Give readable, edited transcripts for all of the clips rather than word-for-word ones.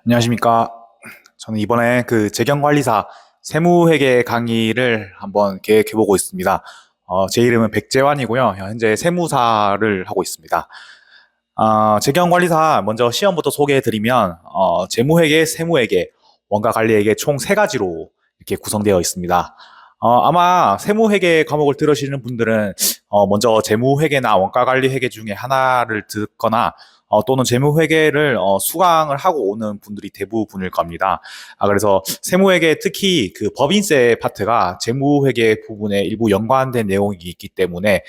안녕하십니까. 저는 이번에 그 재경관리사 세무회계 강의를 한번 계획해보고 있습니다. 제 이름은 백재환이고요. 현재 세무사를 하고 있습니다. 재경관리사 먼저 시험부터 소개해드리면, 재무회계, 세무회계, 원가관리회계 총 세 가지로 이렇게 구성되어 있습니다. 아마 세무회계 과목을 들으시는 분들은 먼저 재무회계나 원가관리회계 중에 하나를 듣거나 또는 재무회계를 수강을 하고 오는 분들이 대부분일 겁니다. 그래서 세무회계 특히 그 법인세 파트가 재무회계 부분에 일부 연관된 내용이 있기 때문에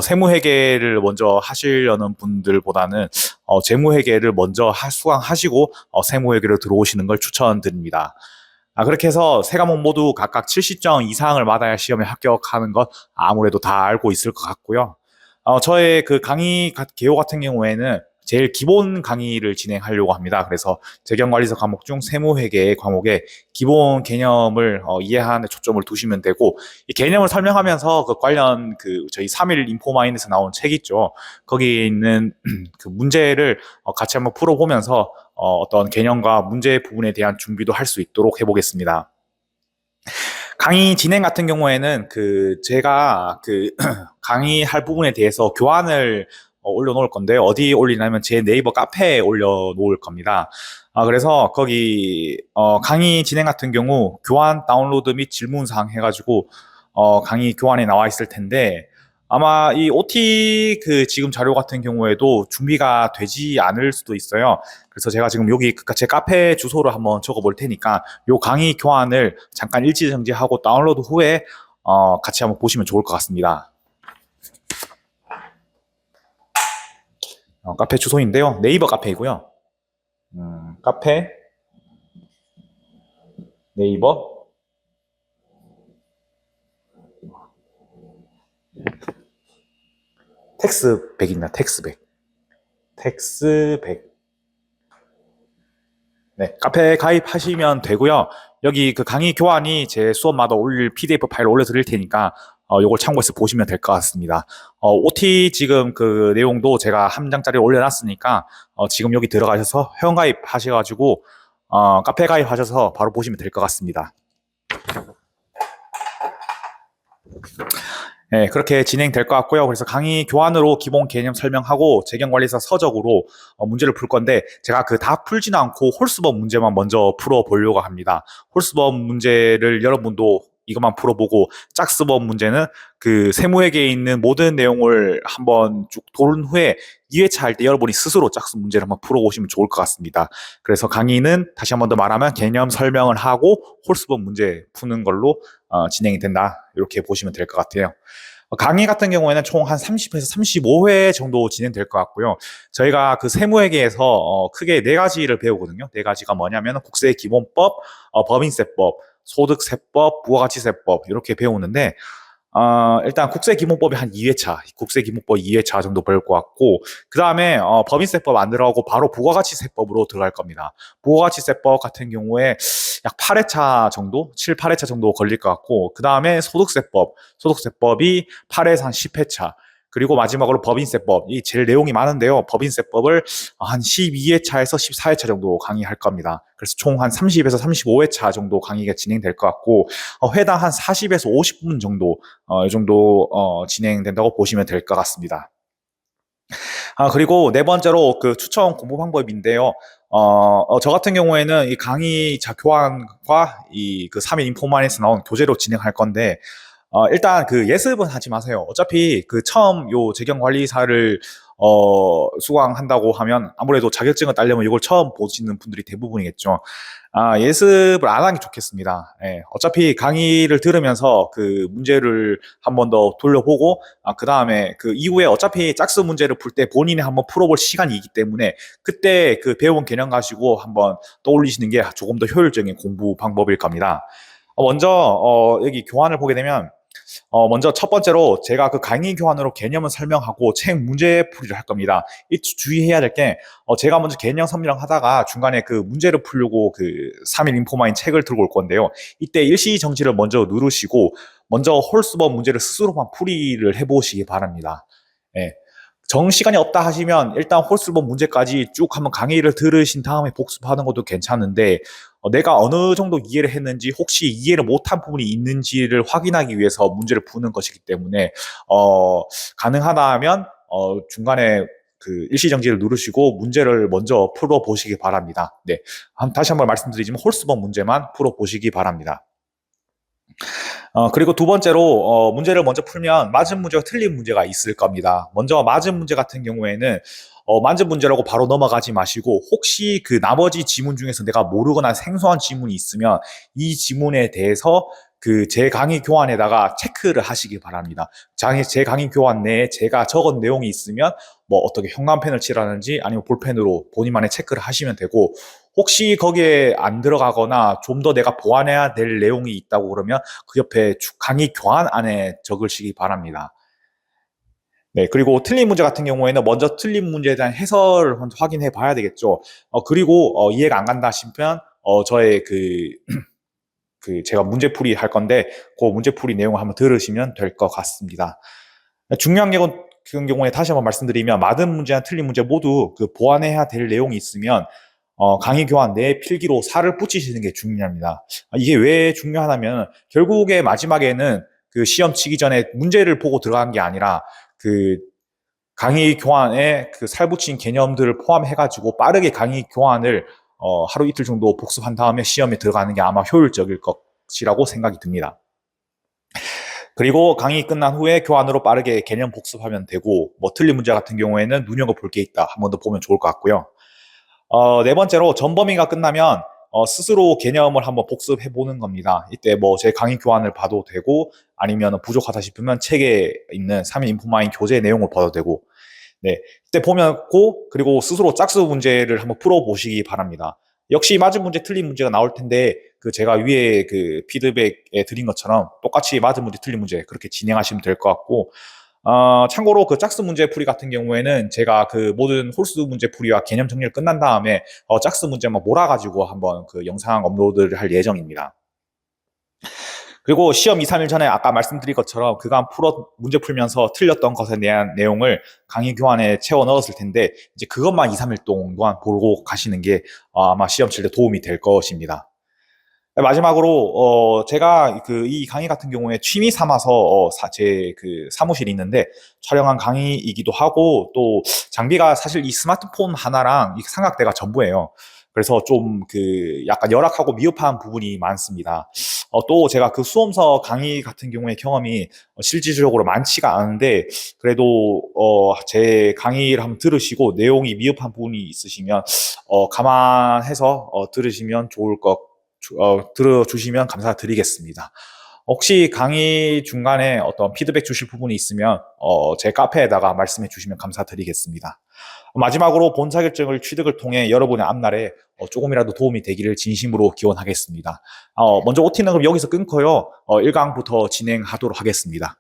세무회계를 먼저 하시려는 분들보다는 재무회계를 먼저 수강하시고 세무회계로 들어오시는 걸 추천드립니다. 그렇게 해서 세 과목 모두 각각 70점 이상을 받아야 시험에 합격하는 것 아무래도 다 알고 있을 것 같고요. 저의 그 강의 개요 같은 경우에는 제일 기본 강의를 진행하려고 합니다. 그래서 재경관리사 과목 중 세무회계 과목의 기본 개념을 이해하는 데 초점을 두시면 되고, 이 개념을 설명하면서 그 관련 그 저희 3일 인포마인에서 나온 책 있죠. 거기에 있는 그 문제를 같이 한번 풀어보면서 어떤 개념과 문제 부분에 대한 준비도 할 수 있도록 해보겠습니다. 강의 진행 같은 경우에는 제가 강의할 부분에 대해서 교환을 올려놓을 건데, 어디 올리냐면 제 네이버 카페에 올려놓을 겁니다. 그래서 거기 강의 진행 같은 경우 교환 다운로드 및 질문사항 해가지고 강의 교환에 나와 있을 텐데, 아마 이 OT 지금 자료 같은 경우에도 준비가 되지 않을 수도 있어요. 그래서 제가 지금 여기 제 카페 주소를 한번 적어 볼 테니까 요 강의 교환을 잠깐 일지정지하고 다운로드 후에 같이 한번 보시면 좋을 것 같습니다. 카페 주소인데요. 네이버 카페이고요. 카페, 네이버, 텍스100입니다. 텍스100. 텍스100. 네, 카페 가입하시면 되고요. 여기 그 강의 교환이 제 수업마다 올릴 PDF 파일을 올려드릴 테니까 요걸 참고해서 보시면 될 것 같습니다. OT 지금 그 내용도 제가 한 장짜리 올려놨으니까 지금 여기 들어가셔서 회원가입 하셔가지고 카페 가입하셔서 바로 보시면 될 것 같습니다. 네, 그렇게 진행될 것 같고요. 그래서 강의 교환으로 기본 개념 설명하고 재경관리사 서적으로 문제를 풀 건데, 제가 다 풀지는 않고 홀수법 문제만 먼저 풀어보려고 합니다. 홀수법 문제를 여러분도 이것만 풀어보고, 짝수법 문제는 그 세무회계에 있는 모든 내용을 한번 쭉 도른 후에 2회차 할 때 여러분이 스스로 짝수 문제를 한번 풀어보시면 좋을 것 같습니다. 그래서 강의는 다시 한 번 더 말하면 개념 설명을 하고 홀수법 문제 푸는 걸로 진행이 된다. 이렇게 보시면 될 것 같아요. 강의 같은 경우에는 총 한 30에서 35회 정도 진행될 것 같고요. 저희가 그 세무회계에서 크게 네 가지를 배우거든요. 네 가지가 뭐냐면 국세기본법, 법인세법, 소득세법, 부가가치세법 이렇게 배우는데, 일단 국세기본법이 한 2회차, 국세기본법 2회차 정도 배울 것 같고, 그 다음에 법인세법 안 들어가고 바로 부가가치세법으로 들어갈 겁니다. 부가가치세법 같은 경우에 약 8회차 정도, 7, 8회차 정도 걸릴 것 같고, 그 다음에 소득세법이 8에서 한 10회차, 그리고 마지막으로 법인세법, 이 제일 내용이 많은데요. 법인세법을 한 12회차에서 14회차 정도 강의할 겁니다. 그래서 총 한 30에서 35회차 정도 강의가 진행될 것 같고, 회당 한 40에서 50분 정도, 이 정도 진행된다고 보시면 될 것 같습니다. 그리고 네 번째로 그 추천 공부 방법인데요. 저 같은 경우에는 이 강의 교환과 이 그 3일 인포만에서 나온 교재로 진행할 건데, 일단 그 예습은 하지 마세요. 어차피 그 처음 요 재경관리사를 수강한다고 하면 아무래도 자격증을 따려면 이걸 처음 보시는 분들이 대부분이겠죠. 예습을 안 하는 게 좋겠습니다. 예, 어차피 강의를 들으면서 그 문제를 한 번 더 돌려보고, 그 다음에 그 이후에 어차피 짝수 문제를 풀 때 본인이 한번 풀어볼 시간이 있기 때문에 그때 그 배운 개념 가지고 한번 떠올리시는 게 조금 더 효율적인 공부 방법일 겁니다. 먼저 여기 교환을 보게 되면 먼저 첫 번째로 제가 그 강의 교환으로 개념을 설명하고 책 문제 풀이를 할 겁니다. 이 주의해야 될 게, 제가 먼저 개념 설명하다가 중간에 그 문제를 풀려고 그 3일 인포마인 책을 들고 올 건데요. 이때 일시 정지를 먼저 누르시고 먼저 홀수법 문제를 스스로만 풀이를 해보시기 바랍니다. 예. 정 시간이 없다 하시면 일단 홀수법 문제까지 쭉 한번 강의를 들으신 다음에 복습하는 것도 괜찮은데 내가 어느 정도 이해를 했는지 혹시 이해를 못한 부분이 있는지를 확인하기 위해서 문제를 푸는 것이기 때문에 가능하다 하면 중간에 그 일시정지를 누르시고 문제를 먼저 풀어보시기 바랍니다. 네, 다시 한번 말씀드리지만 홀수법 문제만 풀어보시기 바랍니다. 그리고 두 번째로, 문제를 먼저 풀면 맞은 문제와 틀린 문제가 있을 겁니다. 먼저 맞은 문제 같은 경우에는, 맞은 문제라고 바로 넘어가지 마시고, 혹시 그 나머지 지문 중에서 내가 모르거나 생소한 지문이 있으면 이 지문에 대해서 그 제 강의 교환에다가 체크를 하시기 바랍니다. 제 강의 교환 내에 제가 적은 내용이 있으면 뭐 어떻게 형광펜을 칠하는지 아니면 볼펜으로 본인만의 체크를 하시면 되고, 혹시 거기에 안 들어가거나 좀 더 내가 보완해야 될 내용이 있다고 그러면 그 옆에 강의 교환 안에 적으시기 바랍니다. 네, 그리고 틀린 문제 같은 경우에는 먼저 틀린 문제에 대한 해설을 먼저 확인해 봐야 되겠죠. 그리고 이해가 안 간다 싶으면 저의 그 제가 문제풀이 할 건데 그 문제풀이 내용을 한번 들으시면 될 것 같습니다. 중요한 경우에 다시 한번 말씀드리면 맞은 문제나 틀린 문제 모두 그 보완해야 될 내용이 있으면 강의 교환 내 필기로 살을 붙이시는 게 중요합니다. 이게 왜 중요하냐면 결국에 마지막에는 그 시험 치기 전에 문제를 보고 들어간 게 아니라 그 강의 교환에 그 살 붙인 개념들을 포함해가지고 빠르게 강의 교환을 하루 이틀 정도 복습한 다음에 시험에 들어가는 게 아마 효율적일 것이라고 생각이 듭니다. 그리고 강의 끝난 후에 교환으로 빠르게 개념 복습하면 되고, 뭐 틀린 문제 같은 경우에는 눈여겨볼 게 있다. 한 번 더 보면 좋을 것 같고요. 네 번째로 전범위가 끝나면 스스로 개념을 한번 복습해 보는 겁니다. 이때 뭐 제 강의 교환을 봐도 되고, 아니면 부족하다 싶으면 책에 있는 3인 인포마인 교재 내용을 봐도 되고, 네, 이때 보면 그리고 스스로 짝수 문제를 한번 풀어보시기 바랍니다. 역시 맞은 문제, 틀린 문제가 나올 텐데, 그 제가 위에 그 피드백에 드린 것처럼 똑같이 맞은 문제, 틀린 문제 그렇게 진행하시면 될 것 같고, 참고로 그 짝수 문제 풀이 같은 경우에는 제가 그 모든 홀수 문제 풀이와 개념 정리를 끝난 다음에 짝수 문제만 몰아가지고 한번 그 영상 업로드를 할 예정입니다. 그리고 시험 2, 3일 전에 아까 말씀드린 것처럼 그간 문제 풀면서 틀렸던 것에 대한 내용을 강의 교환에 채워 넣었을 텐데 이제 그것만 2, 3일 동안 보고 가시는 게 아마 시험 칠 때 도움이 될 것입니다. 마지막으로 제가 그 이 강의 같은 경우에 취미 삼아서 제 그 사무실이 있는데 촬영한 강의이기도 하고 또 장비가 사실 이 스마트폰 하나랑 이 삼각대가 전부예요. 그래서 좀 그 약간 열악하고 미흡한 부분이 많습니다. 또 제가 그 수험서 강의 같은 경우에 경험이 실질적으로 많지가 않은데 그래도 제 강의를 한번 들으시고 내용이 미흡한 부분이 있으시면 감안해서 들으시면 좋을 것 들어주시면 감사드리겠습니다. 혹시 강의 중간에 어떤 피드백 주실 부분이 있으면 제 카페에다가 말씀해 주시면 감사드리겠습니다. 마지막으로 본 자격증을 취득을 통해 여러분의 앞날에 조금이라도 도움이 되기를 진심으로 기원하겠습니다. 먼저 OT는 그럼 여기서 끊고요. 1강부터 진행하도록 하겠습니다.